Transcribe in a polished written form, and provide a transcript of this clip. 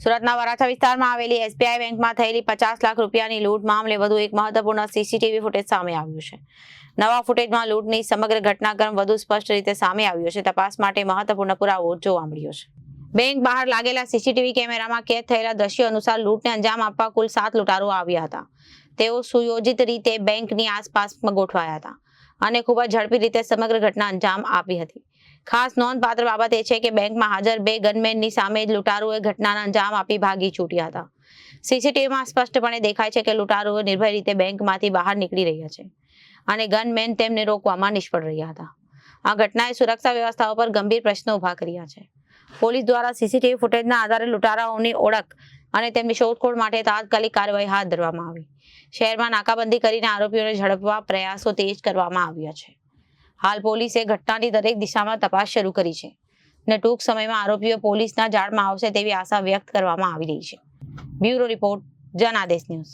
સુરતના વરાછા વિસ્તારમાં આવેલી એસબીઆઈ બેંકમાં થયેલી 50 લાખ રૂપિયાની લૂંટ મામલે વધુ એક મહત્વપૂર્ણ સીસીટીવી ફૂટેજ સામે આવ્યું છે. નવા ફૂટેજમાં લૂંટની સમગ્ર ઘટનાક્રમ વધુ સ્પષ્ટ રીતે સામે આવ્યો છે. તપાસ માટે મહત્વપૂર્ણ પુરાવો જોવા મળ્યો છે. બેંક બહાર લાગેલા સીસીટીવી કેમેરામાં કેદ થયેલા દ્રશ્યો અનુસાર લૂંટને અંજામ આપવા કુલ 7 લૂંટારો આવ્યા હતા. તેઓ સુયોજિત રીતે બેંકની આસપાસ ગોઠવાયા હતા અને ખૂબ જ ઝડપી રીતે સમગ્ર ઘટના અંજામ આપી હતી. ખાસ નોંધપાત્ર બાબત એ છે કે બેંકમાં હાજર 2 ગનમેનની સામે જ લૂંટારુઓએ ઘટનાને અંજામ આપી ભાગી છૂટ્યા હતા. સીસીટીવીમાં સ્પષ્ટપણે દેખાય છે કે લૂંટારુઓ નિર્ભય રીતે બેંકમાંથી બહાર નીકળી રહ્યા છે અને ગનમેન તેમને રોકવામાં નિષ્ફળ રહ્યા હતા. આ ઘટનાએ સુરક્ષા વ્યવસ્થાઓ પર ગંભીર પ્રશ્નો ઊભા કર્યા છે. પોલીસ દ્વારા સીસીટીવી ફૂટેજના આધારે લૂંટારાઓની ઓળખ અને તેમની શોધખોળ માટે તાત્કાલિક કાર્યવાહી હાથ ધરવામાં આવી. શહેરમાં નાકાબંધી કરીને આરોપીઓને ઝડપવા પ્રયાસો તેજ કરવામાં આવ્યા છે. હાલ પોલીસે ઘટનાની દરેક દિશામાં તપાસ શરૂ કરી છે અને ટૂંક સમયમાં આરોપીઓ પોલીસના જાળમાં આવશે તેવી આશા વ્યક્ત કરવામાં આવી રહી છે. Bureau report, Janadesh news.